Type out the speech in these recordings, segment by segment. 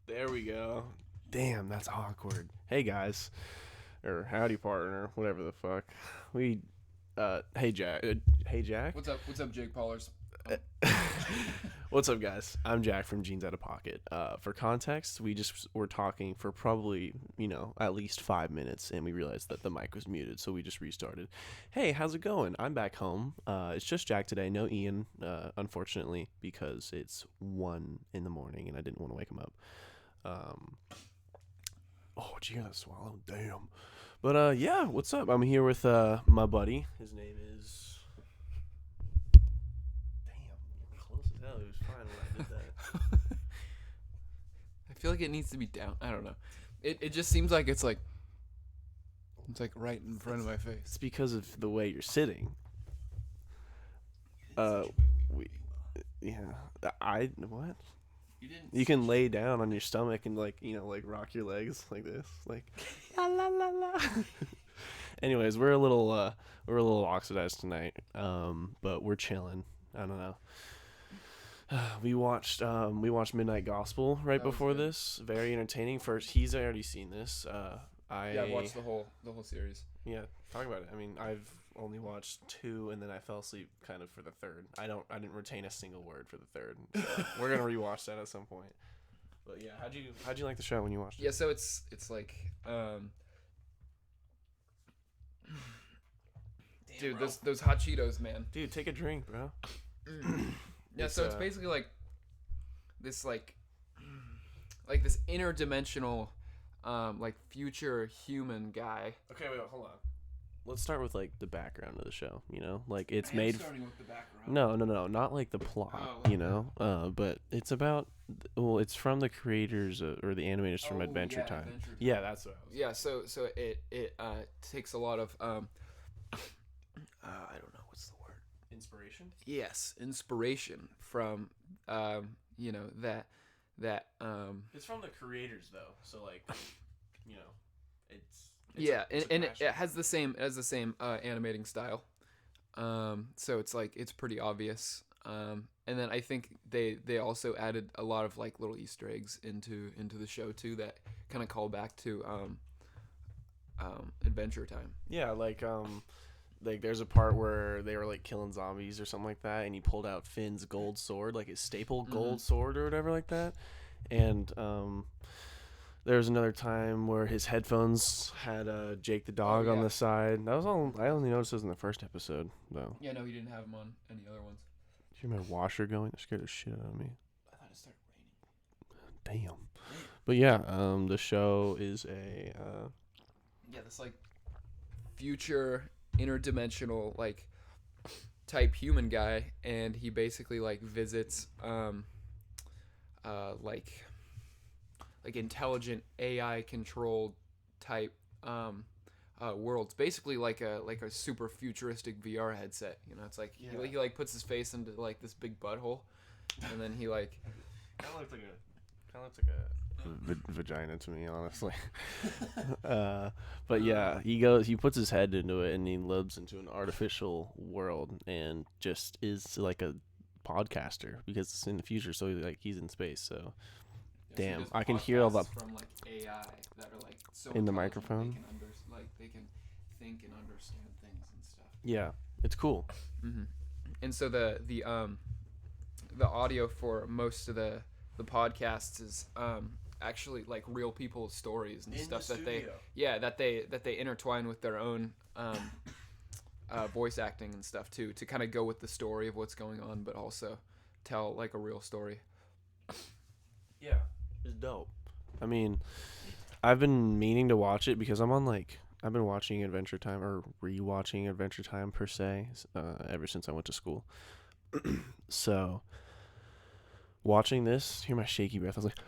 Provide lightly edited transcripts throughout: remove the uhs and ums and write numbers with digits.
There we go. Damn, that's awkward. Hey guys, or howdy partner, whatever the fuck. We, hey Jack, hey Jack. What's up? What's up, Jake Paulers? What's up, guys? I'm Jack from Jeans Outta Pocket. For context, we just were talking for probably at least 5 minutes, and we realized that the mic was muted, so we just restarted. Hey, how's it going? I'm back home. It's just Jack today. No Ian, unfortunately, because it's 1 in the morning, and I didn't want to wake him up. Oh, did you hear that swallow? Damn. But yeah, what's up? I'm here with my buddy. His name is. Damn, you're close as hell. He was fine when I did that. I feel like it needs to be down. I don't know. It just seems like it's like right in front of my face. It's because of the way you're sitting. We, yeah. I what? You can lay down on your stomach and like rock your legs like this, like la la la la. Anyways, we're a little oxidized tonight, but we're chilling. I don't know. We watched Midnight Gospel right That was before good. this. Very entertaining. First, he's already seen this. Yeah, I've watched the whole series. Yeah, talk about it. I mean, I've only watched 2, and then I fell asleep kind of for the third. I didn't retain a single word for the third. So we're gonna rewatch that at some point. But yeah, how'd you like the show when you watched it? Yeah, so it's like dude, bro. those hot Cheetos, man. Dude, take a drink, bro. Yeah, so it's basically like this like this interdimensional like future human guy. Okay, wait, hold on. Let's start with like the background of the show. Like it's made. Starting with the background. No, not like the plot. Oh. But it's about. Well, it's from the creators or the animators from Adventure Time. Adventure Time. Yeah, that's what I was. Yeah, so it takes a lot of I don't know what's the word. Inspiration. Yes, inspiration from that It's from the creators though, so like, it's yeah, it's and it has the same animating style. So it's like it's pretty obvious. And then I think they also added a lot of like little Easter eggs into the show too that kind of call back to Adventure Time. Yeah, like there's a part where they were like killing zombies or something like that, and he pulled out Finn's gold sword, like his staple gold sword or whatever like that, and there was another time where his headphones had Jake the dog on the side. That was all. I only noticed this in the first episode, though. Yeah, no, he didn't have them on any other ones. Did you hear my washer going? That scared the shit out of me. I thought it started raining. Damn. But yeah, the show is a. This like future interdimensional like type human guy, and he basically like visits like intelligent AI controlled type worlds, basically like a super futuristic VR headset. It's like he like puts his face into like this big butthole, and then he like Kind of looks like a vagina to me, honestly. But yeah, he puts his head into it, and he lives into an artificial world, and just is like a podcaster because it's in the future. So he's in space. So damn, I can hear all that from like AI that are like so in the intelligent microphone. They can think and understand things and stuff. Yeah, it's cool. Mm-hmm. And so the audio for most of the podcasts is actually like real people's stories and In stuff the that studio. they intertwine with their own voice acting and stuff too, to kind of go with the story of what's going on, but also tell like a real story. Yeah, it's dope. I mean, I've been meaning to watch it because I've been watching Adventure Time or rewatching Adventure Time per se ever since I went to school. So watching this, hear my shaky breath. I was like,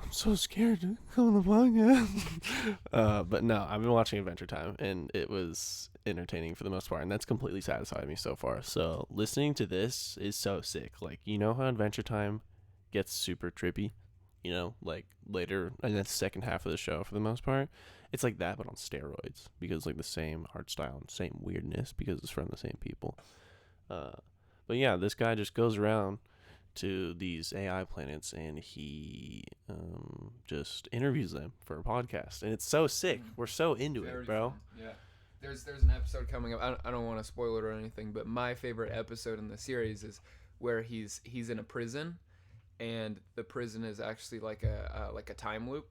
I'm so scared to go on the podcast. But no, I've been watching Adventure Time, and it was entertaining for the most part, and that's completely satisfied me so far. So listening to this is so sick. Like, how Adventure Time gets super trippy, like later in the second half of the show for the most part. It's like that, but on steroids, because like the same art style and same weirdness because it's from the same people. But yeah, this guy just goes around to these AI planets, and he just interviews them for a podcast, and it's so sick. We're so into Very it, bro. fun. Yeah. There's an episode coming up. I don't want to spoil it or anything, but my favorite episode in the series is where he's in a prison, and the prison is actually like a time loop.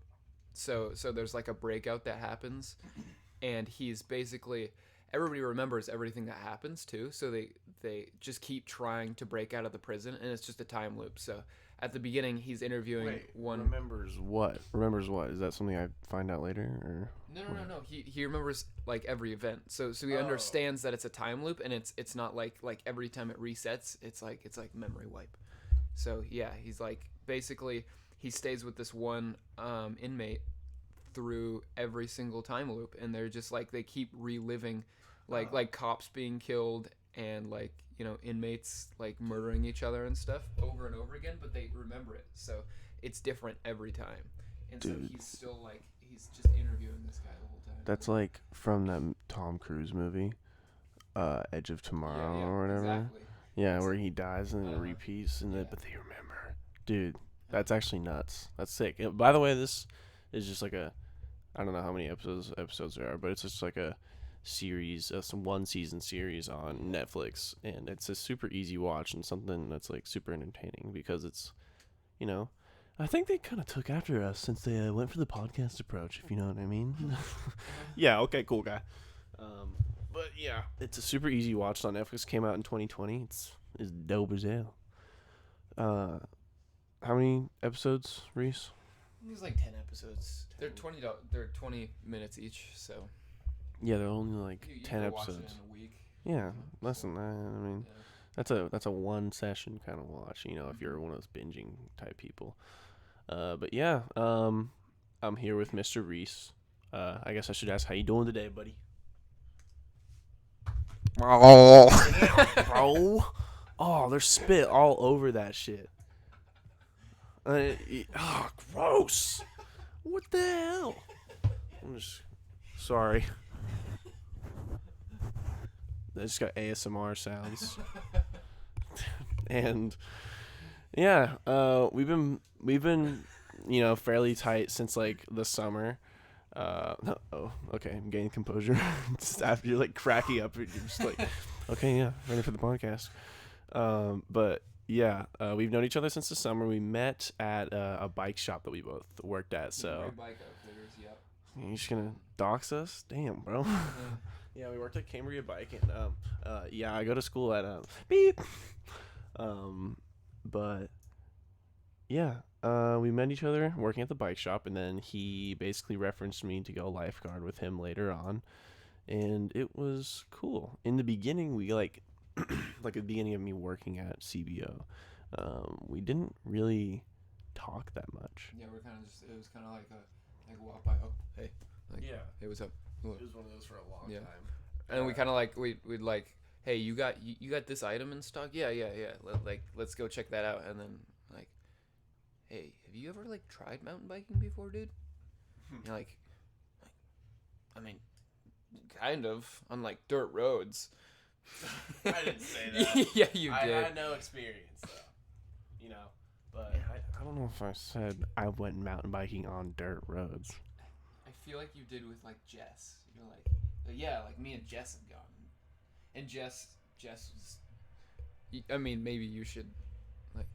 So there's like a breakout that happens, and he's basically, everybody remembers everything that happens too. So they just keep trying to break out of the prison, and it's just a time loop. So at the beginning, he's interviewing one. Remembers what? Remembers what? Is that something I find out later, or? No. He remembers like every event. So he understands that it's a time loop, and it's not like every time it resets, it's like memory wipe. So yeah, he's like, basically he stays with this one inmate through every single time loop, and they're just like, they keep reliving like cops being killed, and like, you know, inmates like murdering each other and stuff over and over again, but they remember it. So it's different every time. And Dude. so he's still like, he's just interviewing this guy the whole time. That's like from that Tom Cruise movie, Edge of Tomorrow or whatever. Exactly. Yeah, where he dies and then it repeats, and but they remember. Dude, that's actually nuts. That's sick. By the way, this is just like I don't know how many episodes there are, but it's just like a series, some 1-season series on Netflix, and it's a super easy watch and something that's like super entertaining because it's, you know, I think they kind of took after us since they went for the podcast approach, if you know what I mean. Yeah, okay, cool guy. But yeah, it's a super easy watch. It's on Netflix. Came out in 2020. It's dope as hell. How many episodes, Reiss? There's like 10 episodes. They're 20 minutes each, so. Yeah, they're only like you 10 can episodes. watch it in a week. Yeah, less than that. I mean, that's a one session kind of watch. You know, if you're one of those binging type people. But yeah, I'm here with Mr. Reiss. I guess I should ask, how you doing today, buddy? Damn, bro. Oh, there's spit all over that shit. Gross. What the hell? I'm just sorry. I just got ASMR sounds. And yeah, we've been you know, fairly tight since like the summer. Okay, I'm gaining composure. Just after you're like cracking up, you're just like, okay, yeah, ready for the podcast. But yeah, we've known each other since the summer. We met at a bike shop that we both worked at. So Bike outfitters, yep. you're just gonna dox us? Damn, bro. Yeah, we worked at Cambria Bike, and yeah, I go to school at beep. But yeah, we met each other working at the bike shop, and then he basically referenced me to go lifeguard with him later on, and it was cool. In the beginning, we like at the beginning of me working at CBO, we didn't really talk that much. Yeah, we're kind of just, it was kind of like a walk by, oh, hey. Like, Yeah. Hey, what's up? Look. It was one of those for a long time. And we kind of like, we'd like, hey, you got this item in stock? Yeah. Let's go check that out. And then like, hey, have you ever like tried mountain biking before, dude? You're like, I mean, kind of on like dirt roads. I didn't say that. Yeah, you did. I had no experience though, you know. But yeah. I don't know if I said I went mountain biking on dirt roads. I feel like you did with like Jess. You're like, yeah, like me and Jess have gone. And Jess was, I mean, maybe you should like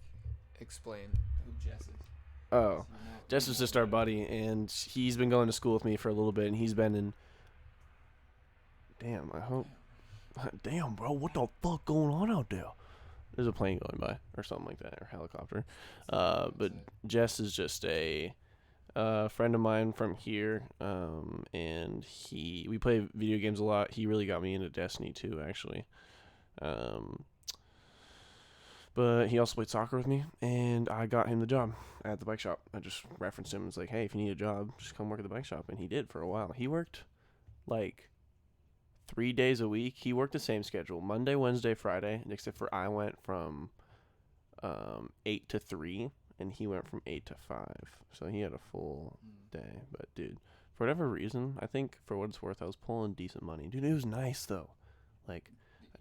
explain who Jess is. Oh, Jess is just our buddy, and he's been going to school with me for a little bit, and he's been in. Damn, I hope. Damn, bro, what the fuck going on out there? There's a plane going by, or something like that, or helicopter. But Jess is just a friend of mine from here, and we play video games a lot. He really got me into Destiny too, actually. But he also played soccer with me, and I got him the job at the bike shop. I just referenced him. It's like, hey, if you need a job, just come work at the bike shop. And he did for a while. He worked like 3 days a week. He worked the same schedule, Monday, Wednesday, Friday, except for I went from 8 to 3, and he went from 8 to 5. So he had a full day. But, dude, for whatever reason, I think for what it's worth, I was pulling decent money. Dude, it was nice, though. Like,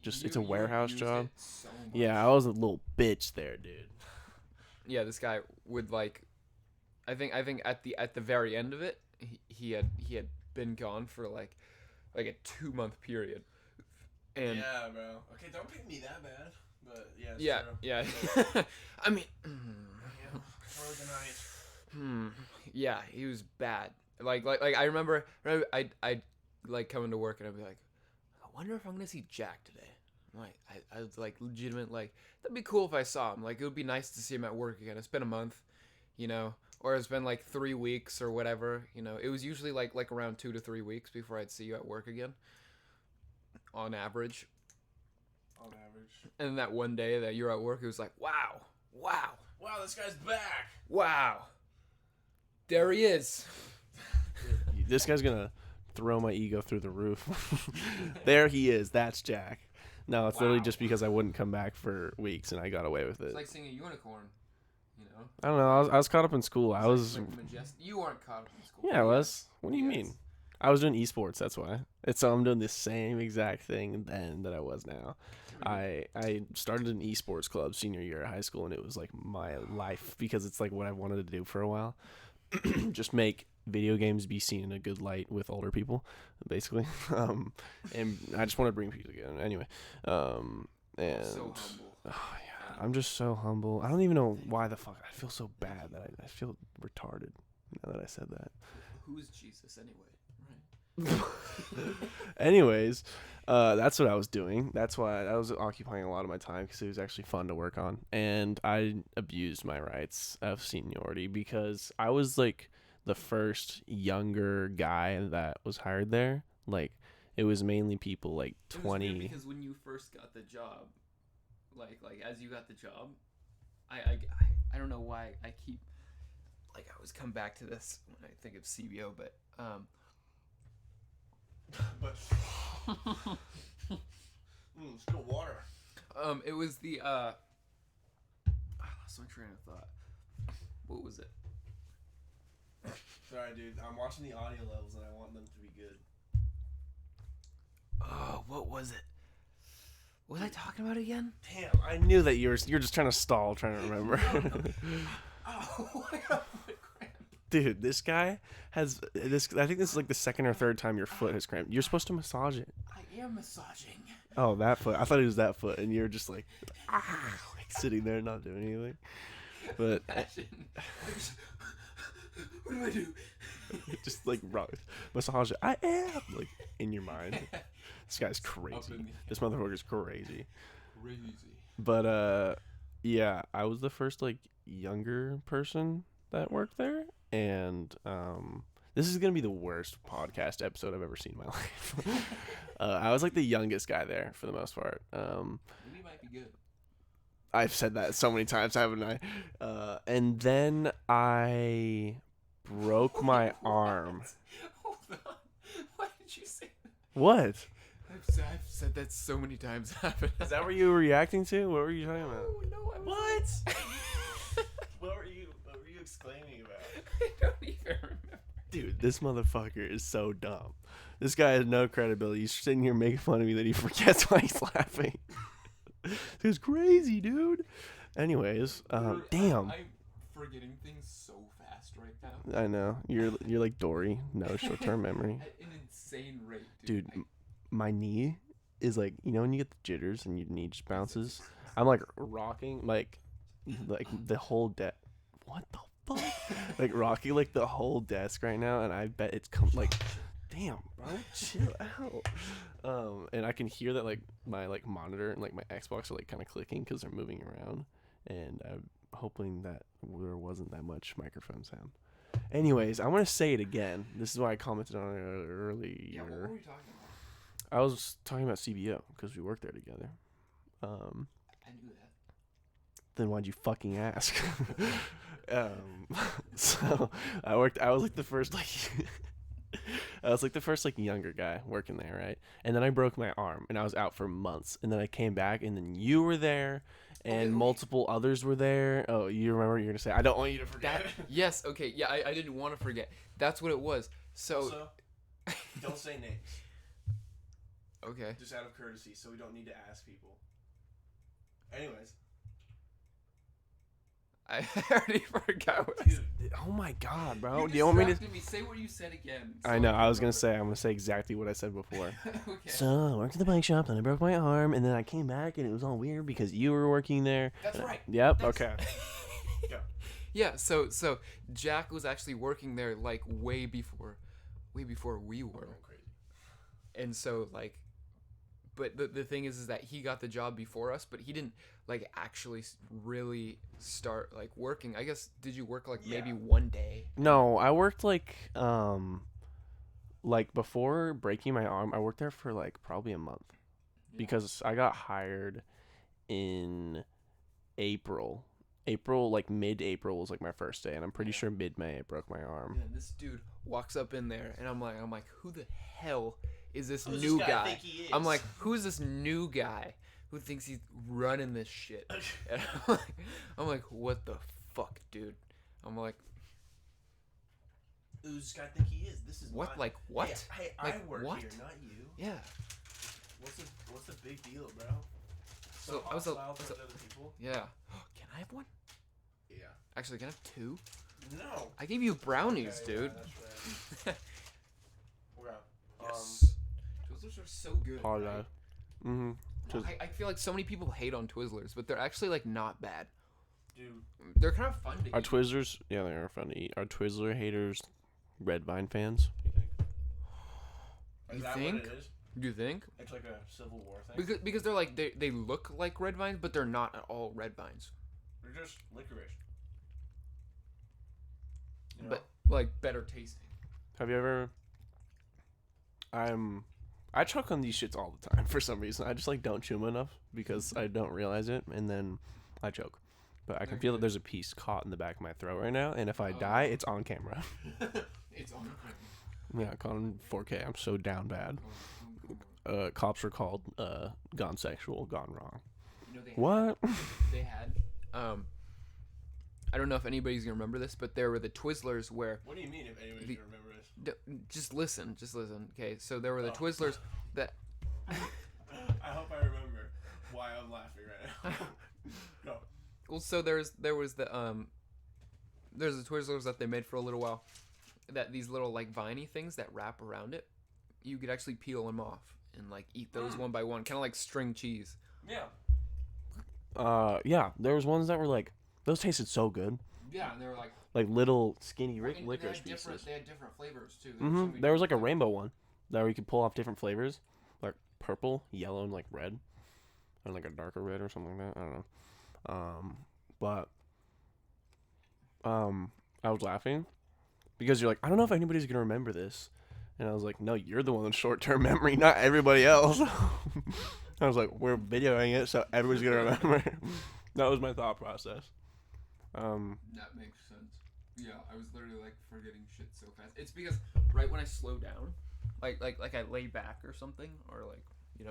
it's a warehouse job. So yeah, I was a little bitch there, dude. yeah, this guy would like, I think at the very end of it, he had been gone for like a 2-month period, and yeah, bro. Okay, don't pick me that bad, but yeah, it's yeah, true. yeah. I mean, Organized. yeah, he was bad. Like I remember I'd like coming to work and I'd be like, I wonder if I'm gonna see Jack today. I'm like I was like legitimate, like that'd be cool if I saw him. Like it would be nice to see him at work again. It's been a month, you know, or it's been like 3 weeks or whatever. You know, it was usually like around 2 to 3 weeks before I'd see you at work again, on average. On average. And then that one day that you're at work, it was like, wow, This guy's back. wow, there he is. This guy's gonna throw my ego through the roof. There he is. That's Jack. No, it's literally just because I wouldn't come back for weeks and I got away with it. It's like seeing a unicorn, you know. I don't know. I was caught up in school. I was. Like you weren't caught up in school. Yeah, I was. What do you mean? I was doing esports. That's why. So I'm doing the same exact thing then that I was now. I started an esports club senior year of high school, and it was like my life because it's like what I wanted to do for a while. Just make video games be seen in a good light with older people, basically. And I just want to bring people together. Anyway, and So humble. oh, yeah, I'm just so humble. I don't even know why the fuck I feel so bad that I feel retarded now that I said that. Who's Jesus anyway? Right. Anyways, that's what I was doing. That's why I was occupying a lot of my time because it was actually fun to work on. And I abused my rights of seniority because I was like the first younger guy that was hired there. Like it was mainly people like 20. It was weird because when you first got the job, like as you got the job, I don't know why I keep like I always come back to this when I think of CBO, but Let's go water. It was the I lost my train of thought. What was it? Sorry, dude. I'm watching the audio levels and I want them to be good. Oh, what was it? What was I talking about again? Damn, I knew that you're just trying to stall, trying to remember. Oh, I got my cramp. Dude, this guy has this. I think this is like the second or third time your foot has cramped. You're supposed to massage it. I am massaging. Oh, that foot. I thought it was that foot, and you're just like sitting there not doing anything. But what do I do? just like massage it. I am like in your mind. This guy's crazy. This motherfucker's crazy. Crazy. But yeah, I was the first like younger person that worked there, and this is gonna be the worst podcast episode I've ever seen in my life. I was like the youngest guy there for the most part. We might be good. I've said that so many times, haven't I? And then I broke my arm. Hold on. Why did you say that? What? I've said that so many times. Is that what you were reacting to? What were you talking about? Oh, no, I was What? What were you exclaiming about? I don't even remember. Dude, this motherfucker is so dumb. This guy has no credibility. He's sitting here making fun of me that he forgets why he's laughing. It's crazy, dude. Anyways, damn. I'm forgetting things so fast right now. I know. You're like Dory. No short-term memory. At an insane rate, Dude, my knee is like, you know when you get the jitters and your knee just bounces? I'm like rocking like the whole desk. What the fuck? Like rocking like the whole desk right now, and I bet it's like, damn, bro, chill out. And I can hear that like my like monitor and like my Xbox are like kind of clicking because they're moving around, and I'm hoping that there wasn't that much microphone sound. Anyways, I want to say it again. This is why I commented on it earlier. Yeah, what were we talking about? I was talking about CBO because we worked there together. I knew that. Then why'd you fucking ask? So I was like the first like younger guy working there, right? And then I broke my arm and I was out for months. And then I came back and then you were there and multiple others were there. Oh, you remember? You're gonna say I don't want you to forget. Yes. Okay. Yeah. I didn't want to forget. That's what it was. So. Also, don't say names. Okay. Just out of courtesy, so we don't need to ask people. Anyways. I already forgot what Dude, oh my god, bro. You Do you want me to? distracted me. Say what you said again. I know. I was gonna say. I'm gonna say exactly what I said before. Okay. So I worked at the bike shop, then I broke my arm, and then I came back, and it was all weird because you were working there. That's right. Yep. That's... Okay. Yeah. So Jack was actually working there like way before we were. And so like, but the thing is that he got the job before us, but he didn't like actually really start like working. I guess, did you work like maybe one day? No, I worked like before breaking my arm, I worked there for like probably a month because I got hired in April. Like mid-April was like my first day, and I'm pretty sure mid-May I broke my arm. Yeah, this dude walks up in there, and I'm like, who the hell is this new guy? I'm like, who's this new guy who thinks he's running this shit? And I'm like, what the fuck, dude? I'm like, who does this guy think he is? This is what? Like what? Hey, like, I work what? here, not you. Yeah. What's the big deal, bro? So I was other people. Yeah. Can I have one? Yeah. Actually, can I have two? No. I gave you brownies, dude. Yeah, that's right. Yes. Twizzlers are so good. Apologize. Right? I feel like so many people hate on Twizzlers, but they're actually like not bad. Dude, they're kind of fun to eat. Are Twizzlers? Yeah, they are fun to eat. Are Twizzler haters Red Vine fans? You think? Do you think? It's like a Civil War thing. Because they're like they look like red vines, but they're not at all red vines. They're just licorice. You know? But like better tasting. Have you ever? I choke on these shits all the time for some reason. I just like don't chew them enough because I don't realize it, and then I choke. But I can feel that there's a piece caught in the back of my throat right now, and if I die, it's on camera. It's on camera. Yeah, caught on 4K. I'm so down bad. Cops are called gone sexual, gone wrong. You know, what? They had I don't know if anybody's gonna remember this, but there were the Twizzlers where. What do you mean if anybody's gonna remember this? Just listen. Okay, so there were the Twizzlers that. I hope I remember why I'm laughing right now. Go. Well, so there's the Twizzlers that they made for a little while, that these little like viney things that wrap around it, you could actually peel them off and like eat those one by one, kind of like string cheese. Yeah. Yeah. There was ones that were like those tasted so good. Yeah, and they were like little skinny licorice pieces. They had different flavors too. There was like a rainbow one that we could pull off different flavors, like purple, yellow, and like red, and like a darker red or something like that. I don't know. But I was laughing because you're like, I don't know if anybody's gonna remember this, and I was like, no, you're the one with short-term memory, not everybody else. I was like, we're videoing it, so everybody's gonna remember. That was my thought process. That makes sense. Yeah, I was literally like forgetting shit so fast. It's because right when I slow down, like I lay back or something, or like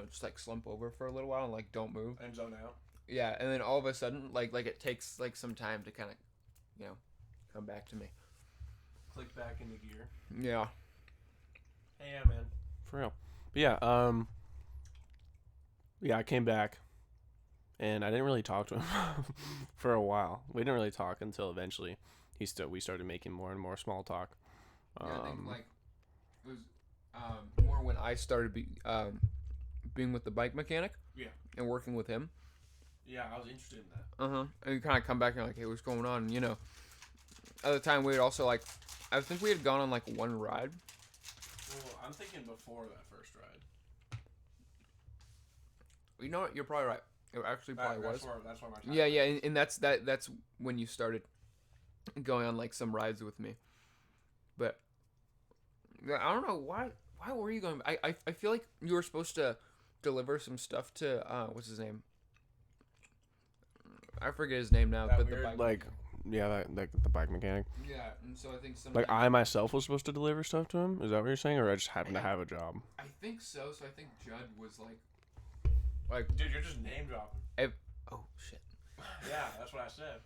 just like slump over for a little while and like don't move and zone out. Yeah, and then all of a sudden like it takes like some time to kind of come back to me. Click back into gear. Yeah. Hey, yeah, man. For real. But yeah, yeah, I came back. And I didn't really talk to him for a while. We didn't really talk until eventually we started making more and more small talk. Yeah, I think like it was more when I started being with the bike mechanic. Yeah. And working with him. Yeah, I was interested in that. And you kind of come back and you're like, hey, what's going on? At the time we had also like, I think we had gone on like one ride. Well, I'm thinking before that first ride. You know what? You're probably right. It actually probably was. That's where my time. Yeah, and that's when you started going on like some rides with me. But I don't know why were you going? I feel like you were supposed to deliver some stuff to what's his name? I forget his name now. But weird, the bike like the bike mechanic. Yeah, and so I think I myself was supposed to deliver stuff to him. Is that what you're saying, or I just happened to have a job? I think so. So I think Judd was like, dude, you're just name dropping. Oh shit. Yeah, that's what I said.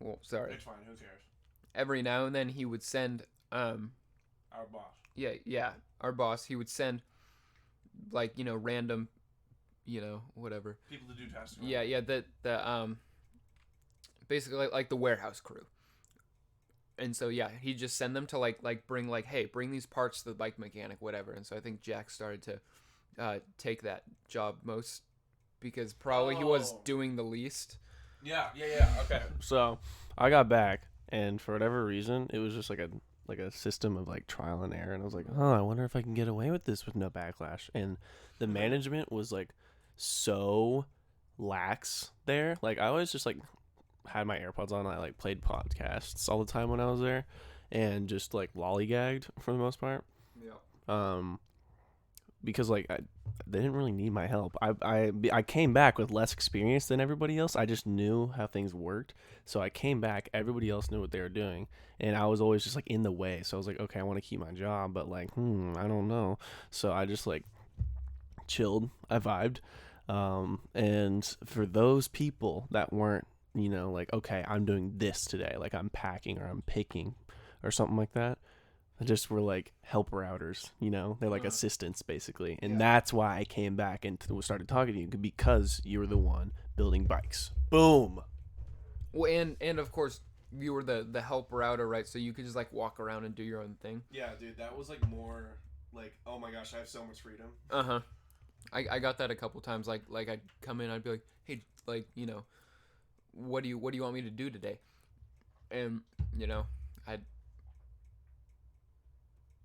Well, sorry. It's fine. Who cares? Every now and then he would send our boss. Yeah, our boss. He would send like random, whatever people to do tasks. Yeah, the basically like the warehouse crew. And so yeah, he just send them to like bring like, hey, bring these parts to the bike mechanic, whatever. And so I think Jack started to take that job most because probably he was doing the least. Yeah. Okay. So I got back, and for whatever reason, it was just like a system of like trial and error, and I was like, I wonder if I can get away with this with no backlash. And the management was like so lax there. Like I always just like had my AirPods on. I like played podcasts all the time when I was there, and just like lollygagged for the most part. Yeah. Because like they didn't really need my help. I came back with less experience than everybody else. I just knew how things worked, so I came back. Everybody else knew what they were doing, and I was always just like in the way. So I was like, okay, I want to keep my job, but like, I don't know. So I just like chilled. I vibed, and for those people that weren't, like, okay, I'm doing this today, like I'm packing or I'm picking or something like that. They just were like helper outers, they're like assistants basically. And that's why I came back and started talking to you, because you were the one building bikes. Boom. Well, and of course you were the helper outer, right? So you could just like walk around and do your own thing. Yeah, dude, that was like more like, oh my gosh, I have so much freedom. I got that a couple times. Like I'd come in, I'd be like, hey, like, what do you want me to do today? And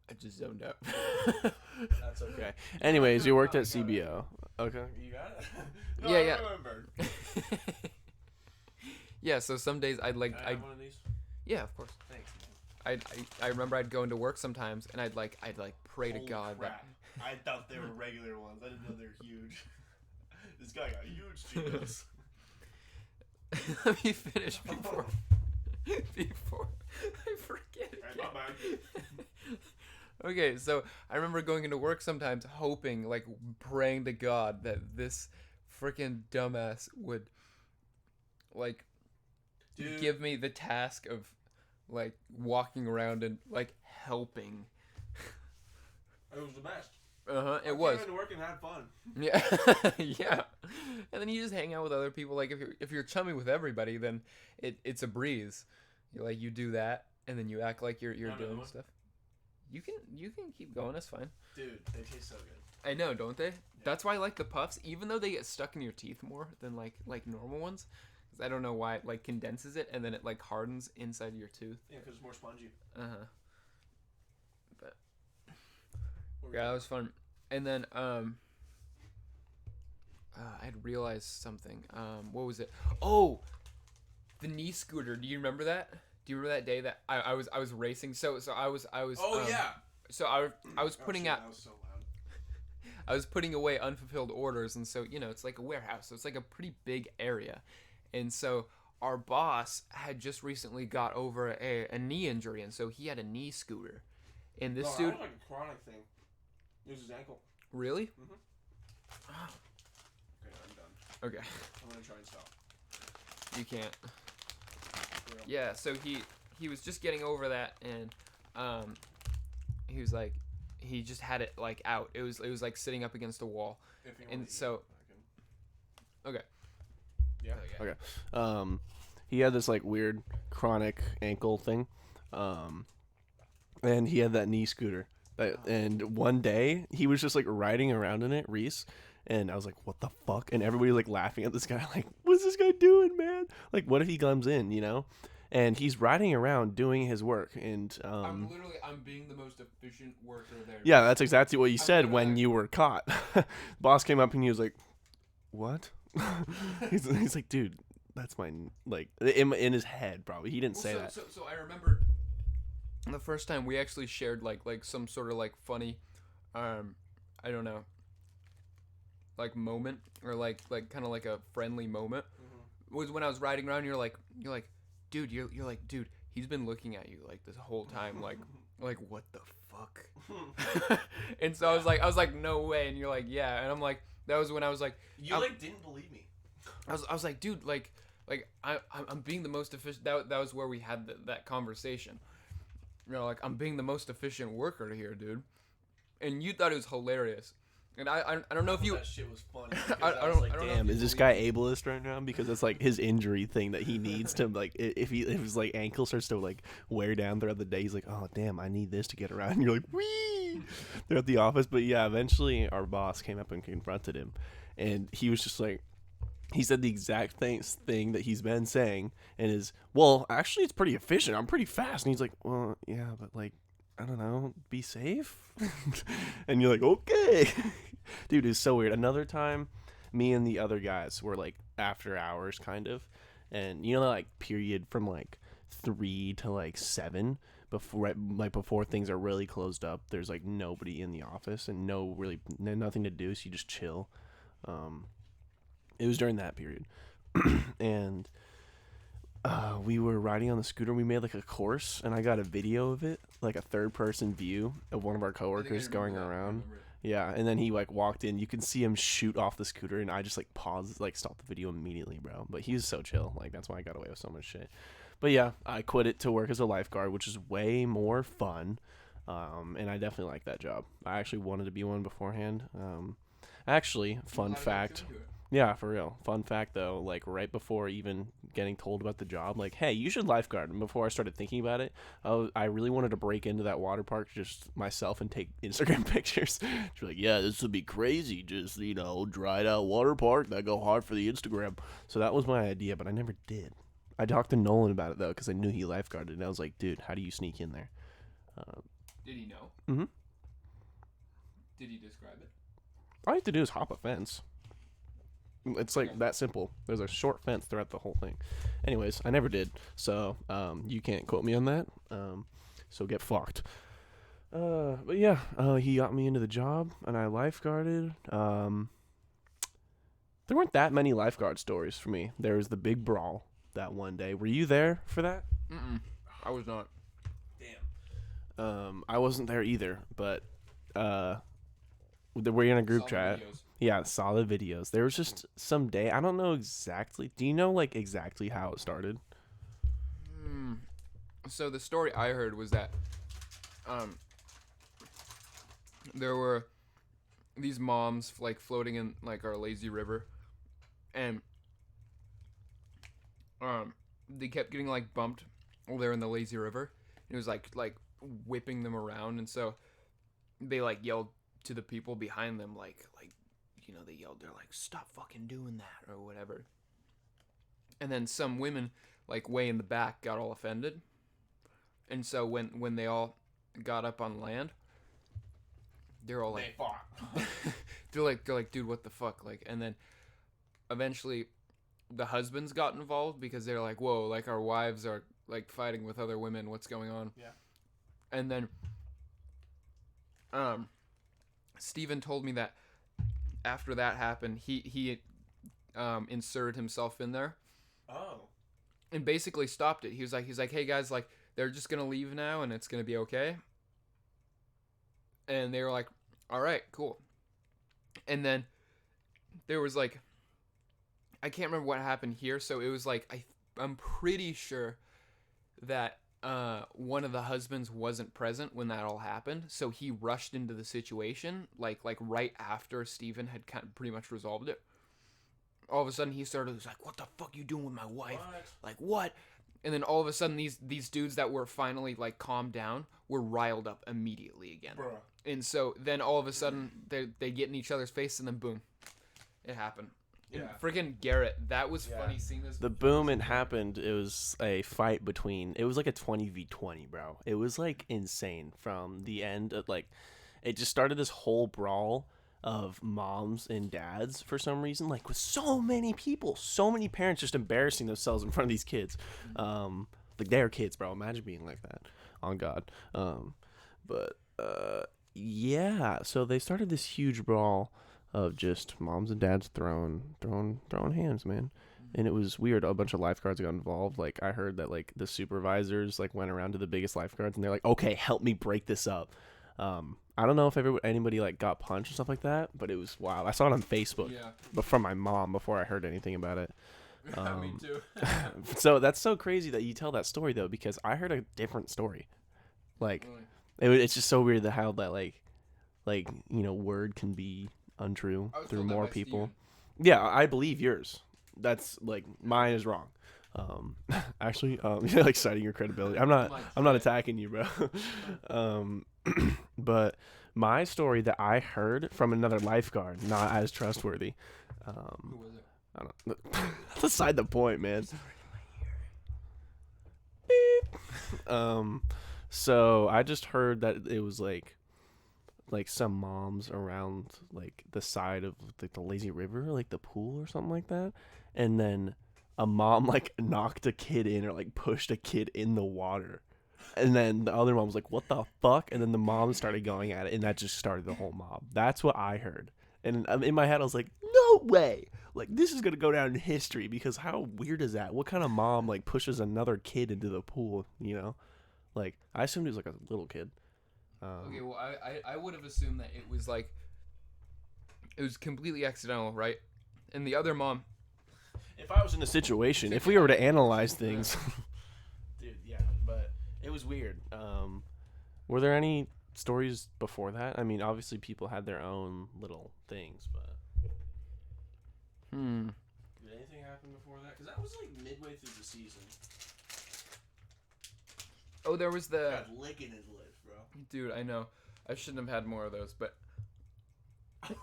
I just zoned out. That's okay. Anyways, you worked at CBO. Okay, you got it. No, yeah. Yeah. So some days I'd like. Can I have one of these? Yeah, of course. Thanks, man. I remember I'd go into work sometimes and I'd pray to God crap. I thought they were regular ones. I didn't know they were huge. This guy got huge Cheetos. Let me finish before I forget it. Right, my bad. Okay, so I remember going into work sometimes hoping, like praying to God that this freaking dumbass would like give me the task of like walking around and like helping. It was the best. It was. I came into work and had fun. Yeah, yeah. And then you just hang out with other people. Like if you're chummy with everybody, then it's a breeze. You do that, and then you act like you're doing stuff. You can keep going. That's fine. Dude, they taste so good. I know, don't they? Yeah. That's why I like the puffs, even though they get stuck in your teeth more than like normal ones. Because I don't know why it like condenses it and then it like hardens inside your tooth. Yeah, because it's more spongy. But yeah, that was fun. And then I'd realized something. What was it? Oh, the knee scooter. Do you remember that? Do you remember that day that I was racing? So I was. Oh yeah. So I was putting out. That was so loud. I was putting away unfulfilled orders, and so it's like a warehouse, so it's like a pretty big area, and so our boss had just recently got over a knee injury, and so he had a knee scooter, and this dude. That was like a chronic thing. It was his ankle. Really? Mhm. Oh. Okay, I'm done. Okay. I'm gonna try and stop. You can't. Yeah, so he was just getting over that, and he was like, he just had it like out. It was like sitting up against a wall, and so. Okay. Yeah. Okay. He had this like weird chronic ankle thing, and he had that knee scooter. And one day he was just like riding around in it, Reiss. And I was like, what the fuck? And everybody like laughing at this guy, like, what's this guy doing, man? Like, what if he comes in, And he's riding around doing his work. And I'm being the most efficient worker there. Yeah, that's exactly what you said when you were caught. Boss came up and he was like, what? he's like, dude, that's my, like, in his head, probably. He didn't say that. So I remember the first time we actually shared like some sort of like funny, I don't know, like moment or like kind of like a friendly moment was when I was riding around. You're like, dude, you're like, dude, he's been looking at you like this whole time, like what the fuck? And so I was like, no way. And you're like, yeah. And I'm like, that was when I was like, you like didn't believe me. I was like, dude, like I'm being the most efficient. That was where we had that conversation. Like, I'm being the most efficient worker here, dude. And you thought it was hilarious. And I don't know if you. That shit was funny. I was like, don't know if damn, you is this guy ableist right now? Because that's like his injury thing that he needs to like. If his like ankle starts to like wear down throughout the day, he's like, oh damn, I need this to get around. And you're like, wee. They're at the office, but yeah, eventually our boss came up and confronted him, and he was just like. He said the exact thing that he's been saying, and is, well, actually, it's pretty efficient. I'm pretty fast. And he's like, well, yeah, but like, I don't know, be safe. And you're like, okay. Dude, it's so weird. Another time, me and the other guys were like after hours, kind of. And you know, like, period from like 3 to like 7 before things are really closed up. There's like nobody in the office and nothing to do. So you just chill. It was during that period. And we were riding on the scooter. We made like a course, and I got a video of it, like a third-person view of one of our coworkers going around. Yeah, and then he like walked in. You can see him shoot off the scooter, and I just like paused, like stopped the video immediately, bro. But he was so chill. Like that's why I got away with so much shit. But yeah, I quit it to work as a lifeguard, which is way more fun. And I definitely like that job. I actually wanted to be one beforehand. Actually, fun fact. Yeah, for real. Fun fact, though, like, right before even getting told about the job, like, hey, you should lifeguard. And before I started thinking about it, I really wanted to break into that water park just myself and take Instagram pictures. She's like, yeah, this would be crazy. Just, dried out water park that go hard for the Instagram. So that was my idea, but I never did. I talked to Nolan about it, though, because I knew he lifeguarded. And I was like, dude, how do you sneak in there? Did he know? Mm-hmm. Did he describe it? All you have to do is hop a fence. It's like that simple. There's a short fence throughout the whole thing. Anyways, I never did, so you can't quote me on that. So get fucked. But yeah, he got me into the job, and I lifeguarded. There weren't that many lifeguard stories for me. There was the big brawl that one day. Were you there for that? I was not. Damn. I wasn't there either, but we're in a group chat. Videos. Yeah, solid videos. There was just some day. I don't know exactly. Do you know like exactly how it started? So the story I heard was that there were these moms like floating in like our lazy river, and they kept getting like bumped while they're in the lazy river. It was like whipping them around, and so they like yelled to the people behind them like they yelled, they're like, stop fucking doing that or whatever. And then some women like way in the back got all offended, and so when they all got up on land, they're all like, they fought. they're like dude, what the fuck, like. And then eventually the husbands got involved because they're like, whoa, like our wives are like fighting with other women, what's going on? Yeah. And then Steven told me that after that happened, he inserted himself in there. Oh. And basically stopped it. He's like, hey guys, like they're just gonna leave now and it's gonna be okay. And they were like, all right, cool. And then there was like, I can't remember what happened here. So it was like, I'm pretty sure that one of the husbands wasn't present when that all happened, so he rushed into the situation like right after Steven had kind of pretty much resolved it. All of a sudden he was like, what the fuck you doing with my wife? What? Like what? And then all of a sudden these dudes that were finally like calmed down were riled up immediately again. Bruh. And so then all of a sudden they get in each other's face, and then boom, it happened. Yeah. Freaking Garrett, that was funny seeing this. The boom it happened, it was a fight between, it was like a 20v20, bro. It was like insane from the end of like, it just started this whole brawl of moms and dads for some reason, like with so many people, so many parents just embarrassing themselves in front of these kids. Like they're kids, bro. Imagine being like that, on God. Yeah, so they started this huge brawl of just moms and dads throwing hands, man. And it was weird. A bunch of lifeguards got involved. Like I heard that like the supervisors like went around to the biggest lifeguards and they're like, okay, help me break this up. I don't know if anybody like got punched and stuff like that, but it was wild. I saw it on Facebook, but from my mom before I heard anything about it. Me too. So that's so crazy that you tell that story though, because I heard a different story. Like it's just so weird that how that like word can be untrue I was through told that more by people. Steven. Yeah, I believe yours. That's like mine is wrong. Actually, you're like citing your credibility. I'm not attacking you, bro. But my story that I heard from another lifeguard, not as trustworthy. Who was it? I don't. That's beside the point, man. Beep. So I just heard that it was like some moms around like the side of like the lazy river, like the pool or something like that, and then a mom like knocked a kid in or like pushed a kid in the water, and then the other mom was like, what the fuck? And then the mom started going at it, and that just started the whole mob. That's what I heard. And in my head I was like, no way, like this is gonna go down in history, because how weird is that? What kind of mom like pushes another kid into the pool, you know? Like I assumed he was like a little kid. Okay, well, I would have assumed that it was like, it was completely accidental, right? And the other mom. If I was in a situation, if we were to analyze things, dude, yeah, but it was weird. Were there any stories before that? I mean, obviously people had their own little things, but did anything happen before that? Because that was like midway through the season. Oh, there was the. God, licking his lips, bro. Dude, I know. I shouldn't have had more of those, but. Dude,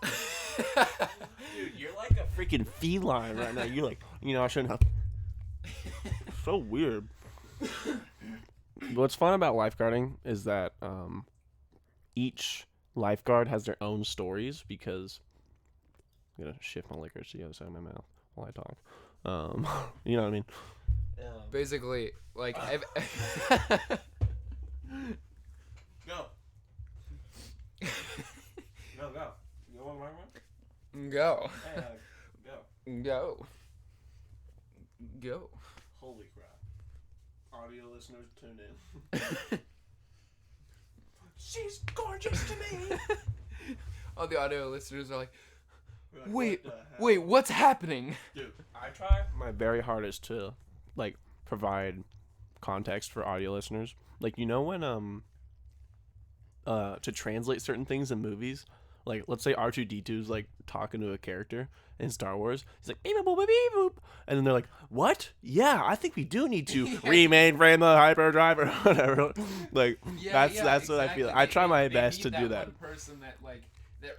you're like a freaking feline right now. You're like, I shouldn't have. So weird. What's fun about lifeguarding is that each lifeguard has their own stories, because I'm gonna shift my liquor to the other side of my mouth while I talk. You know what I mean? Basically, like Go. Go. You want my one? Go. Hey, go. Go. Go. Holy crap. Audio listeners, tune in. She's gorgeous to me. All the audio listeners are like, Like, wait, what's happening? Dude, I try my very hardest to like provide context for audio listeners. Like, when to translate certain things in movies, like let's say R2-D2's like talking to a character in Star Wars. He's like, beep, boop, beep, boop. And then they're like, what? Yeah, I think we do need to remain the hyperdrive or whatever. Like, that's exactly what I feel. I try my best to do that. One person that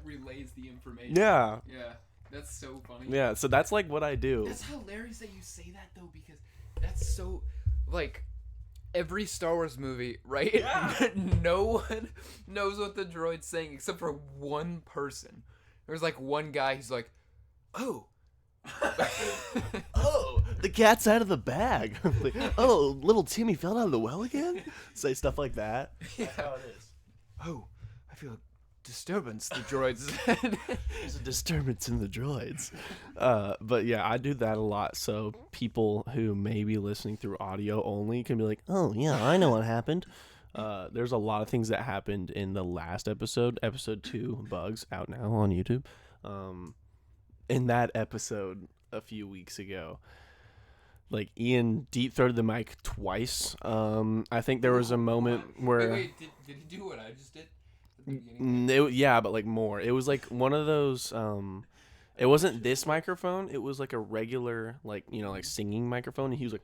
relays the information. Yeah. Yeah. That's so funny. Yeah, so that's like what I do. That's hilarious that you say that though, because that's so like every Star Wars movie, right? Yeah. No one knows what the droid's saying except for one person. There's like one guy who's like, oh. Oh, the cat's out of the bag. Like, oh, little Timmy fell out of the well again? Say stuff like that. Yeah. That's how it is. Oh, I feel a disturbance, the droid said. There's a disturbance in the droids. But yeah, I do that a lot. So people who may be listening through audio only can be like, oh, yeah, I know what happened. There's a lot of things that happened in the last episode 2, Bugs, out now on YouTube. In that episode a few weeks ago, like Ian deep throated the mic twice. I think there was a moment where Wait, did he do what I just did? Yeah, but like more. It was like one of those. It wasn't this microphone. It was like a regular, like like singing microphone. And he was like,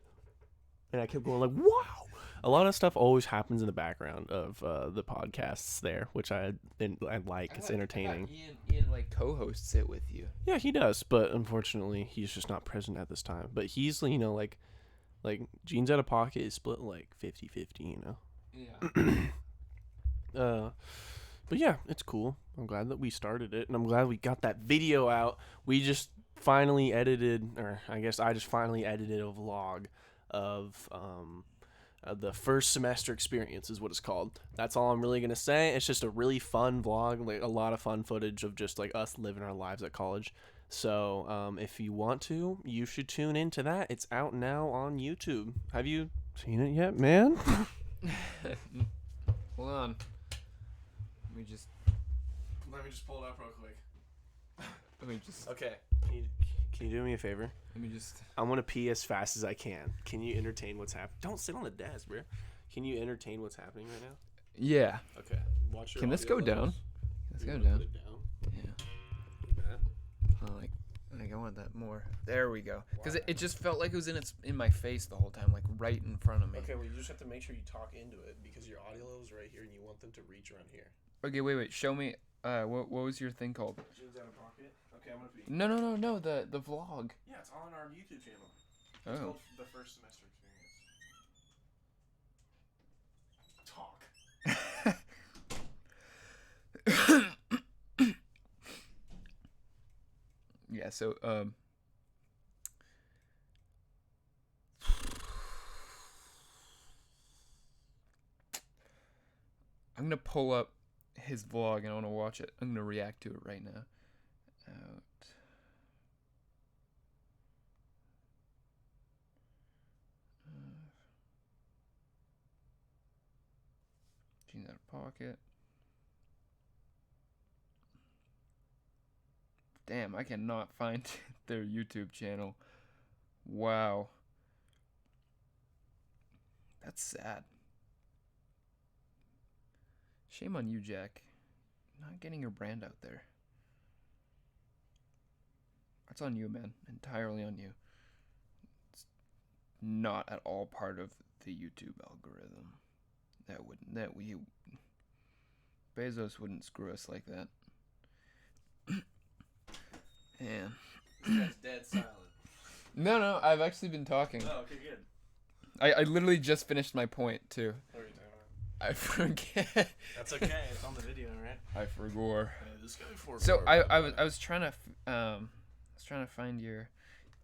and I kept going like, wow. A lot of stuff always happens in the background of the podcasts there, which I like. It's entertaining. Ian like co-hosts it with you. Yeah, he does, but unfortunately, he's just not present at this time. But he's like Jeans Outta Pocket is split like 50-50, Yeah. But yeah, it's cool. I'm glad that we started it, and I'm glad we got that video out. We just finally edited, or I guess I just finally edited a vlog of the first semester experience is what it's called. That's all I'm really gonna say. It's just a really fun vlog, like a lot of fun footage of just like us living our lives at college. So if you want to, you should tune into that. It's out now on YouTube. Have you seen it yet, man? Hold on. Let me just pull it up real quick. Okay. Can you do me a favor? I want to pee as fast as I can. Can you entertain what's happening? Don't sit on the desk, bro. Can you entertain what's happening right now? Yeah. Okay. Watch your Can this go audio down? levels. Let's go Put down. it down. Yeah. Like I want that more. There we go. Because it just felt like it was in my face the whole time, like right in front of me. Okay, well you just have to make sure you talk into it because your audio level is right here and you want them to reach around here. Okay, wait. Show me. What was your thing called? Jeans Outta Pocket. Okay, I'm gonna be. No. The vlog. Yeah, it's on our YouTube channel. It's Oh. called The First Semester Experience. Talk. Yeah. So I'm gonna pull up his vlog and I want to watch it. I'm gonna react to it right now. Out. Jeans Outta Pocket. Damn, I cannot find their YouTube channel. Wow. That's sad. Shame on you, Jack. Not getting your brand out there. That's on you, man. Entirely on you. It's not at all part of the YouTube algorithm. Bezos wouldn't screw us like that. Man. This guy's dead silent. No, I've actually been talking. Oh, okay, good. I literally just finished my point, too. What are you talking about? I forget. That's okay. It's on the video, right? I forgot. This guy before. So I was trying to find your.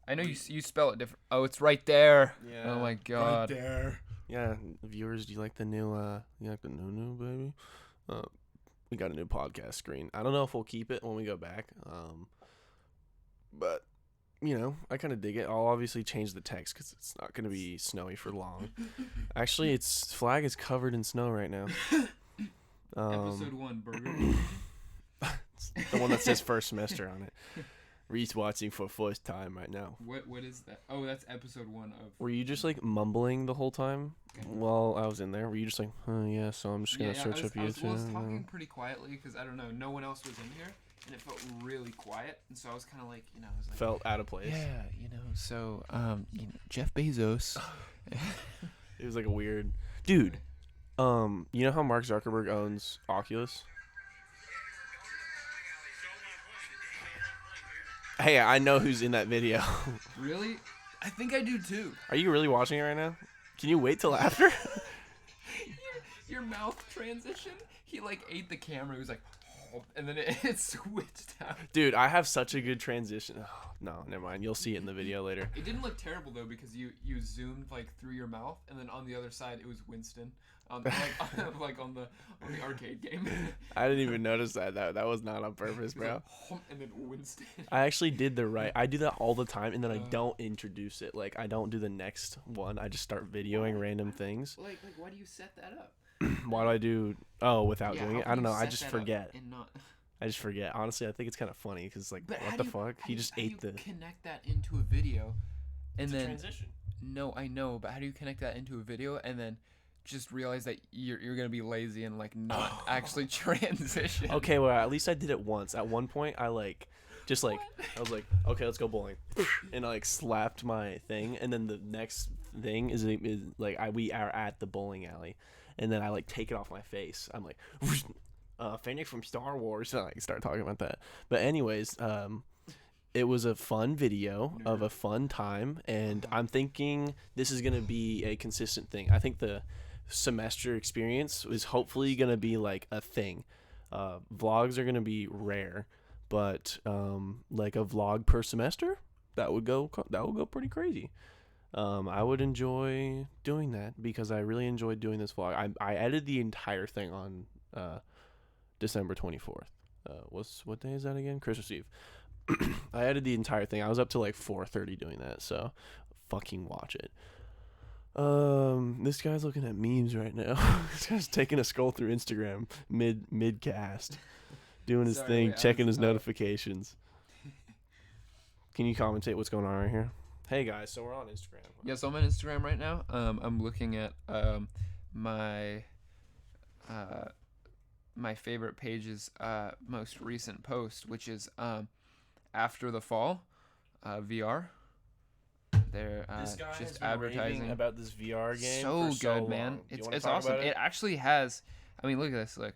I know you spell it different. Oh, it's right there. Yeah. Oh my god. Right there. Yeah, viewers, do you like the new baby? We got a new podcast screen. I don't know if we'll keep it when we go back. But you know, I kind of dig it. I'll obviously change the text because it's not going to be snowy for long. Actually, its flag is covered in snow right now. Episode 1, burger. The one that says first semester on it. Reiss watching for first time right now. What is that? Oh, that's episode 1 of. Were you just like mumbling the whole time while I was in there? Were you just like, yeah, so I'm just going to search up YouTube? I was talking pretty quietly because I don't know, no one else was in here. And it felt really quiet, and so I was kind of like, I was like, felt out of place. Yeah, so Jeff Bezos. It was like a weird dude. You know how Mark Zuckerberg owns Oculus? Hey, I know who's in that video. Really? I think I do too. Are you really watching it right now? Can you wait till after? your mouth transition. He like ate the camera. He was like. And then it switched out. Dude, I have such a good transition. Oh, no, never mind. You'll see it in the video later. It didn't look terrible though because you zoomed like through your mouth, and then on the other side it was Winston, like on the arcade game. I didn't even notice that. That was not on purpose, bro. Like, and then Winston. I actually did the right. I do that all the time, and then I don't introduce it. Like I don't do the next one. I just start videoing random things. Like why do you set that up? Why do I do? Oh, without doing it? I don't know. I just forget. I just forget. Honestly, I think it's kind of funny because like, what the fuck? He just ate the. Connect that into a video, and it's then a transition. No, I know, but how do you connect that into a video and then just realize that you're gonna be lazy and like not actually transition? Okay, well at least I did it once. At one point, I like. Just like I was like, okay, let's go bowling, and I like slapped my thing, and then the next thing is like we are at the bowling alley, and then I like take it off my face. I'm like, Fennec from Star Wars, and I like start talking about that. But anyways, it was a fun video of a fun time, and I'm thinking this is gonna be a consistent thing. I think the semester experience is hopefully gonna be like a thing. Vlogs are gonna be rare. But like a vlog per semester, that would go pretty crazy. I would enjoy doing that because I really enjoyed doing this vlog. I edited the entire thing on December 24th. What day is that again? Christmas Eve. I edited the entire thing. I was up to like 4:30 doing that. So fucking watch it. This guy's looking at memes right now. This guy's taking a scroll through Instagram mid cast. Doing his thing, checking his notifications. Can you commentate what's going on right here? Hey guys, so we're on Instagram. Yeah, so I'm on Instagram right now. I'm looking at my favorite page's most recent post, which is after the fall, VR. They're This guy just has been advertising raving about this VR game so for so good, man. long. It's awesome. It actually has. I mean, look at this. Look,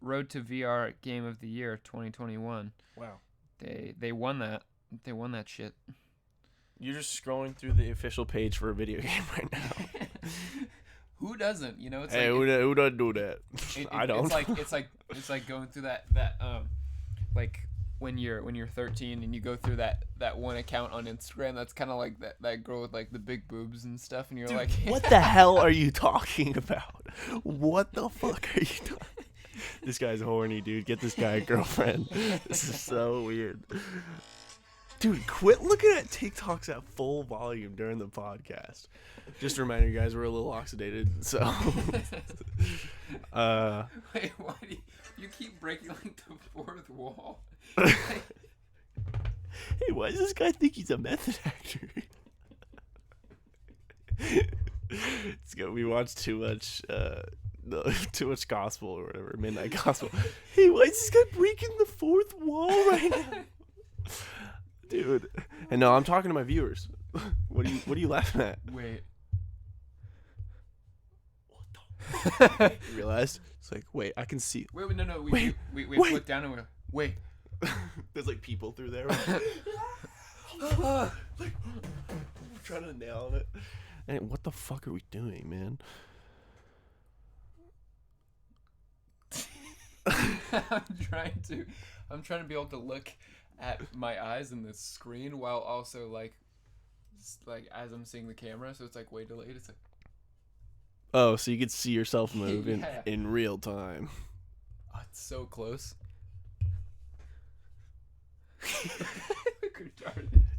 Road to VR Game of the Year 2021. Wow. They won that. They won that shit. You're just scrolling through the official page for a video game right now. Who doesn't? You know, it's hey, like who doesn't do that? I don't. It's like going through that like when you're 13 and you go through that one account on Instagram that's kind of like that girl with like the big boobs and stuff, and you're like, what the hell are you talking about? What the fuck are you talking? This guy's horny, dude. Get this guy a girlfriend. This is so weird. Dude, quit looking at TikToks at full volume during the podcast. Just a reminder, you guys, we're a little oxidated, so. Wait, why do you keep breaking like the fourth wall? Hey, why does this guy think he's a method actor? It's good. We watched too much gospel or whatever, midnight gospel. Hey, why is this guy breaking the fourth wall right now? Dude. And no, I'm talking to my viewers. What are you laughing at? Wait. You realized? It's like, wait, I can see. Wait, no. Wait. We look down and we're wait. There's like people through there. Like, trying to nail it. And what the fuck are we doing, man? I'm trying to be able to look at my eyes in the screen while also like as I'm seeing the camera, so it's like way delayed. It's like, oh, so you could see yourself move Yeah. in real time. oh, it's so close.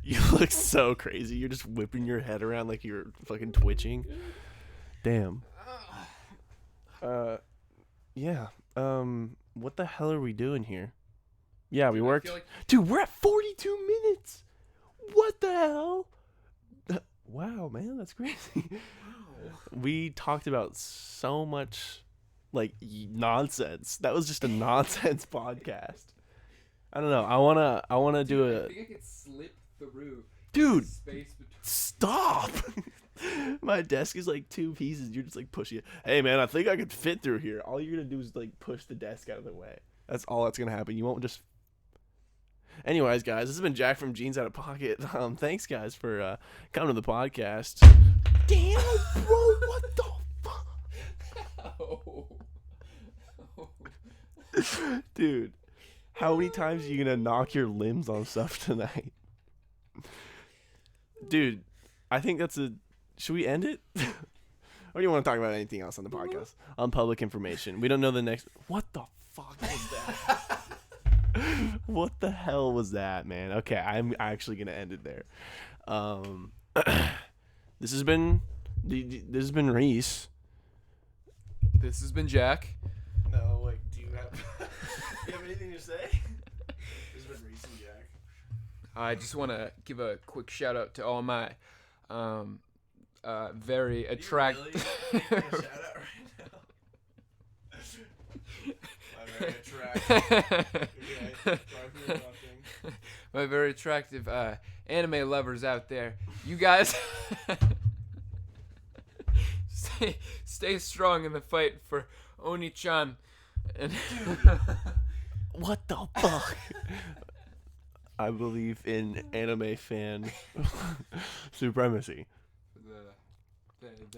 You look so crazy. You're just whipping your head around like you're fucking twitching. Damn. Yeah. What the hell are we doing here? Yeah, we worked. Dude, we're at 42 minutes. What the hell? Wow, man, that's crazy. Wow. We talked about so much like nonsense. That was just a nonsense podcast. I don't know. I wanna do I think I could slip through. Dude, Space between. stop. My desk is like two pieces. You're just like pushing it. Hey, man, I think I could fit through here. All you're gonna do is like push the desk out of the way. That's all that's gonna happen. You won't just. Anyways, guys, this has been Jack from Jeans Outta Pocket. Thanks, guys, for coming to the podcast. Damn, bro, what the fuck? Dude, how many times are you gonna knock your limbs on stuff tonight? Dude, I think that's a... Should we end it? Or do you want to talk about anything else on the podcast? On public information. We don't know the next... What the fuck was that? What the hell was that, man? Okay, I'm actually going to end it there. This has been Reiss. This has been Jack. No, like, do you have anything to say? This has been Reiss and Jack. I just want to give a quick shout out to all my very attractive. Really? Shout out right now. My very attractive. My very attractive anime lovers out there. You guys stay strong in the fight for Oni-chan. And what the fuck? I believe in anime fan supremacy.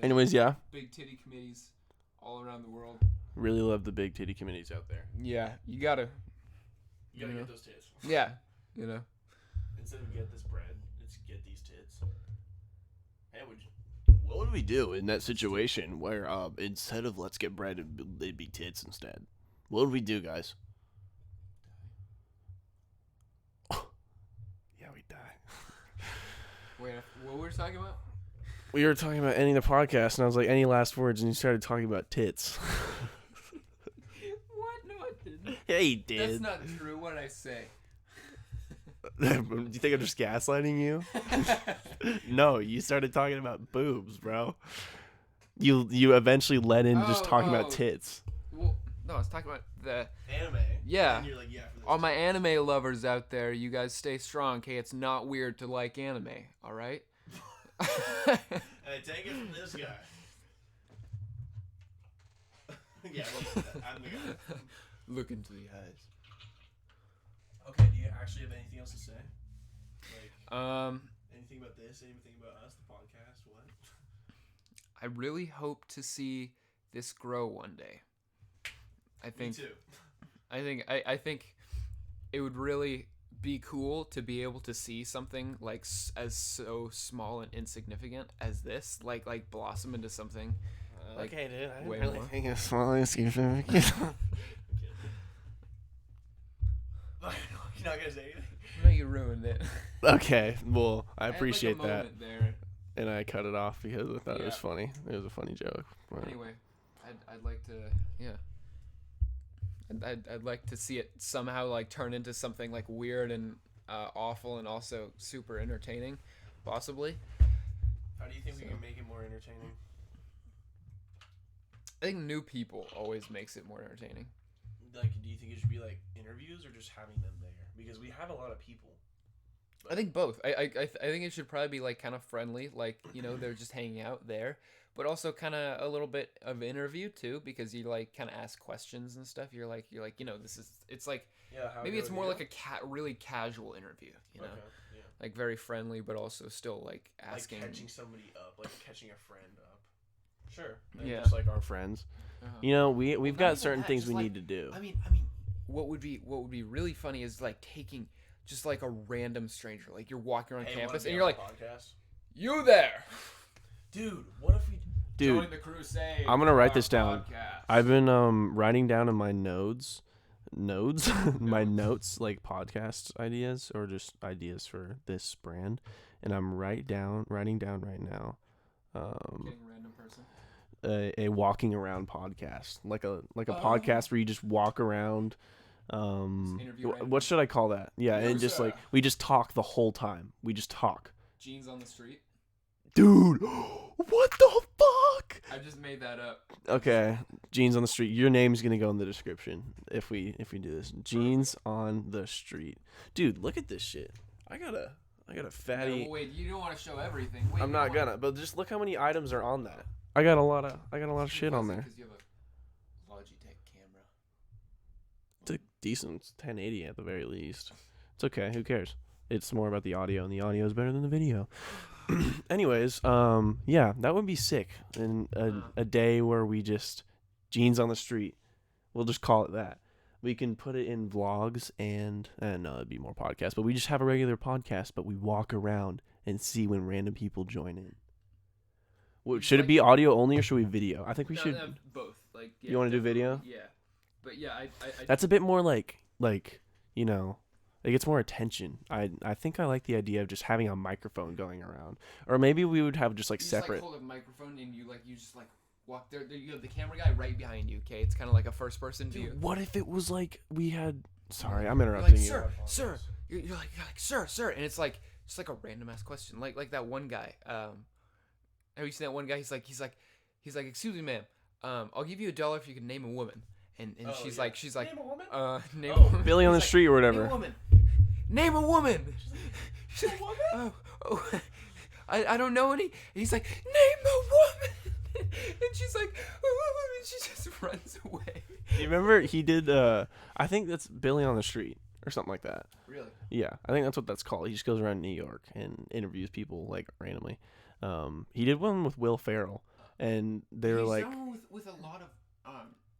Anyways, yeah. Big titty committees all around the world. Really love the big titty committees out there. Yeah, you gotta get those tits. Yeah, you know. Instead of get this bread, it's get these tits. Hey, what would we do in that situation where instead of let's get bread, it'd be tits instead? What would we do, guys? Yeah, we'd die. Wait, what were we talking about? We were talking about ending the podcast, and I was like, any last words? And you started talking about tits. What? No, I didn't. Yeah, you did. That's not true. What did I say? Do you think I'm just gaslighting you? No, you started talking about boobs, bro. You eventually led into just talking about tits. Well, no, No, I was talking about the anime. Yeah. And you're like, yeah. For this all my anime lovers out there, you guys stay strong. Okay, it's not weird to like anime. All right. Hey, take it from this guy. Yeah, I'm the guy. Look into the eyes. Okay, do you actually have anything else to say? Like, anything about this? Anything about us? The podcast? What? I really hope to see this grow one day. I think. Me too. I think it would really be cool to be able to see something like as so small and insignificant as this, like blossom into something. Like, okay, dude. I way really more. think it's small and insignificant. You're not gonna say anything? No, you ruined it. Okay, well, I had, appreciate like, a that. moment there. And I cut it off because I thought it was Yeah. funny. It was a funny joke. But Anyway, I'd like to I'd like to see it somehow like turn into something like weird and awful and also super entertaining, possibly. how do you think we can make it more entertaining? I think new people always makes it more entertaining. Like, do you think it should be like interviews or just having them there? Because we have a lot of people. I think both. I think it should probably be like kind of friendly, like, you know, they're just hanging out there, but also kind of a little bit of interview too, because you like kind of ask questions and stuff. You're like, you know, it's like maybe it's more like a really casual interview, you know, like very friendly, but also still like asking, like catching somebody up, like catching a friend up. Sure. And Yeah. Just like our friends. You know, we've got certain things we need to do. I mean, what would be really funny is like taking just like a random stranger, like you're walking around campus and you're like, you there, dude. What if we join the crusade? I'm gonna for write our this down. podcast." I've been writing down in my notes, my notes, like podcast ideas or just ideas for this brand, and I'm writing down right now. Getting a random person. A walking around podcast, like a podcast where you just walk around. What should I call that? Yeah, and just like we just talk the whole time. We just talk. Jeans on the street. Dude, what the fuck? I just made that up. Okay, Jeans on the street. Your name's gonna go in the description if we do this. Jeans on the street, dude. Look at this shit. I got a fatty. No, wait, you don't want to show everything. Wait, I'm not gonna, but just look how many items are on that. I got a lot of shit on there. Because you have a Logitech camera. It's a decent 1080 at the very least. It's okay. Who cares? It's more about the audio, and the audio is better than the video. Anyways, yeah, that would be sick. And a day where we just jeans on the street. We'll just call it that. We can put it in vlogs and no, it'd be more podcasts. But we just have a regular podcast, but we walk around and see when random people join in. Should it be audio only or should we video? I think we should. Both. Like, yeah, you want to do video? Yeah, but yeah, I That's a bit more like you know, it gets more attention. I think I like the idea of just having a microphone going around, or maybe we would have just like separate. Just, like, hold a microphone and you just like walk there. You have the camera guy right behind you. Okay, it's kind of like a first person view. Dude, what if it was like we had? Sorry, I'm interrupting you. Sir. You're like sir, and it's like just like a random ass question, like that one guy. Have you seen that one guy? He's like, excuse me, ma'am. I'll give you $1 if you can name a woman. And she's like, name a woman. Name a woman. Billy on the street or whatever. Name a woman. She's like, oh, I don't know any. And he's like, name a woman. And she's like, and she just runs away. You remember he did? I think that's Billy on the street or something like that. Really? Yeah, I think that's what that's called. He just goes around New York and interviews people like randomly. He did one with Will Ferrell, and they were like, with a lot of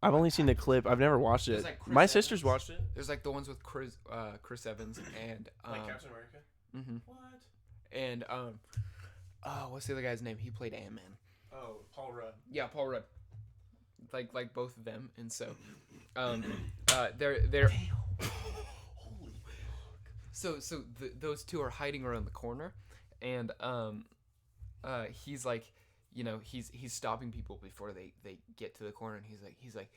I've only seen the clip. I've never watched it. Like My sister's watched it. There's like the ones with Chris Evans and like Captain America. Mm-hmm. What? And what's the other guy's name? He played Ant-Man. Oh, Paul Rudd. Yeah, Paul Rudd. Like both of them, and so they're Holy fuck. So those two are hiding around the corner, and he's like, you know, he's stopping people before they get to the corner, and he's like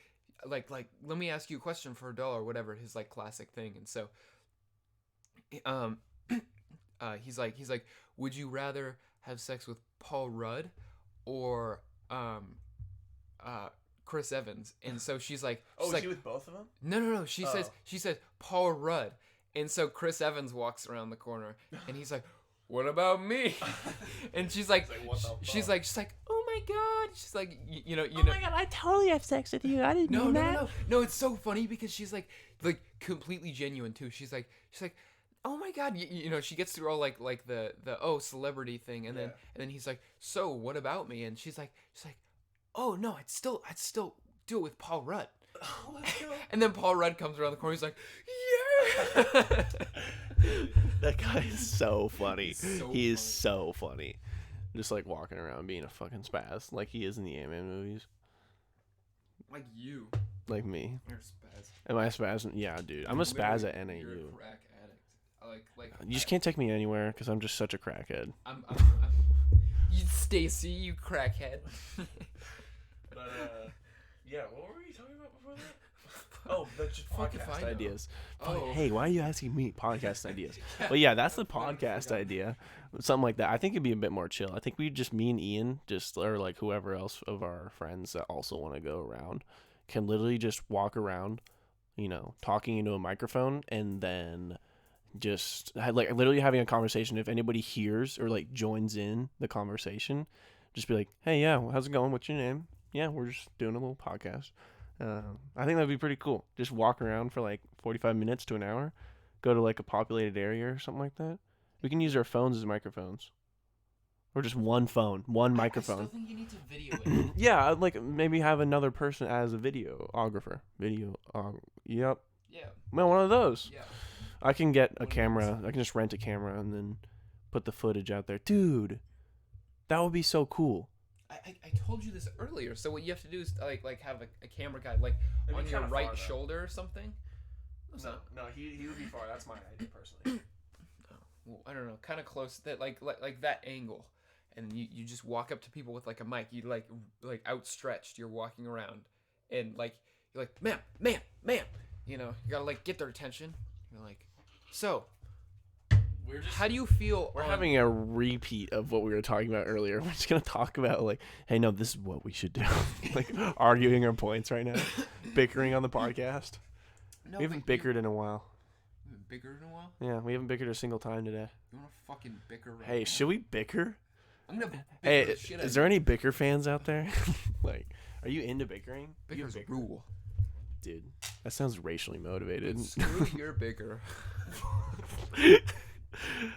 let me ask you a question for $1 or whatever, his like classic thing. And so he's like would you rather have sex with Paul Rudd or Chris Evans, and so she's like, Oh, is he with both of them? No. She says Paul Rudd, and so Chris Evans walks around the corner, and he's like, what about me? And she's like, what the she's like, oh my god. She's like, you know. Oh my god, I totally have sex with you. I didn't mean that. No. It's so funny because she's like completely genuine too. She's like, oh my god, you know. She gets through all like the celebrity thing, and then he's like, so what about me? And she's like, oh no, I'd still do it with Paul Rudd. Oh, let's go. And then Paul Rudd comes around the corner. He's like, yeah. That guy is so funny. He is funny. so funny. Just like walking around being a fucking spaz, like he is in the Ant-Man movies. Like you. Like me. You're a spaz. Am I a spaz? Yeah, dude. I'm a spaz at NAU. You're a crack addict. You just can't take me anywhere because I'm just such a crackhead. I'm you Stacy, you crackhead. But yeah, what were you talking about before that? Oh, that's just Fucking podcast find out. ideas. Oh. Hey, why are you asking me podcast ideas? But yeah, that's the podcast idea. Something like that. I think it'd be a bit more chill. I think we just, me and Ian, or like whoever else of our friends that also want to go around, can literally just walk around, you know, talking into a microphone, and then just like literally having a conversation. If anybody hears or like joins in the conversation, just be like, hey, yeah, how's it going? What's your name? Yeah, we're just doing a little podcast. I think that'd be pretty cool. Just walk around for like 45 minutes to an hour, go to like a populated area or something like that. We can use our phones as microphones, or just one phone, one microphone. I still think you need to video it. Yeah, I'd like maybe have another person as a videographer. Yep. Yeah. Man, one of those. Yeah. I can get a camera. I can just rent a camera and then put the footage out there. Dude, that would be so cool. I told you this earlier. So what you have to do is like have a camera guy like on your right shoulder or something. No, he would be far. That's my idea personally. Well, I don't know, kind of close, that like that angle, and you just walk up to people with like a mic. You like outstretched. You're walking around, and like you're like, ma'am. You know, you gotta like get their attention. You're like, so. How do you feel? We're having a repeat of what we were talking about earlier. We're just gonna talk about like, hey, no, this is what we should do. Like arguing our points right now, bickering on the podcast. No, we haven't bickered in a while. You haven't bickered in a while? Yeah, we haven't bickered a single time today. You wanna fucking bicker right Hey, now? should we bicker? I'm gonna bicker Hey, the shit out is of there you. any bicker fans out there? Like, are you into bickering? Bicker's You bicker? rule? Dude, that sounds racially motivated. Screw your bicker.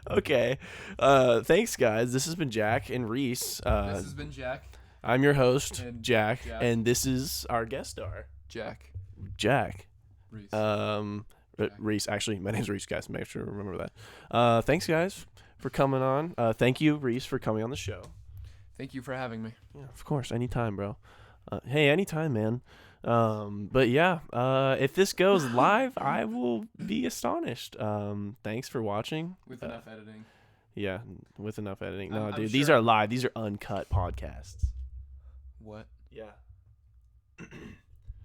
Okay. Thanks, guys. This has been Jack and Reiss. This has been Jack. I'm your host, And Jack, Jack. and this is our guest star, Jack. Reiss. Jack. Reiss. Actually, my name's Reiss, guys. Make sure to remember that. Thanks, guys, for coming on. Thank you, Reiss, for coming on the show. Thank you for having me. Yeah, of course. Anytime, bro. Hey, anytime, man. But yeah, if this goes live, I will be astonished. Thanks for watching. With enough editing. Yeah, with enough editing. No, I'm dude, sure- these are live. These are uncut podcasts. What? Yeah.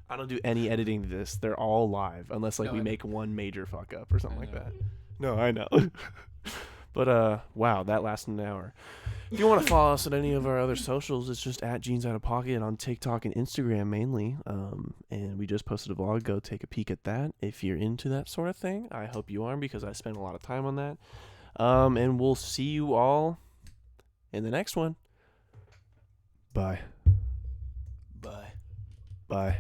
I don't do any editing to this. They're all live, unless like No, we I- make one major fuck up or something I like know. that. No, I know. But wow, that lasted an hour. If you want to follow us at any of our other socials, it's just at Jeans Outta Pocket on TikTok and Instagram mainly. And we just posted a vlog. Go take a peek at that if you're into that sort of thing. I hope you are, because I spend a lot of time on that. And we'll see you all in the next one. Bye. Bye. Bye.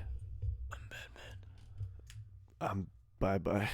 I'm Batman. Bye-bye.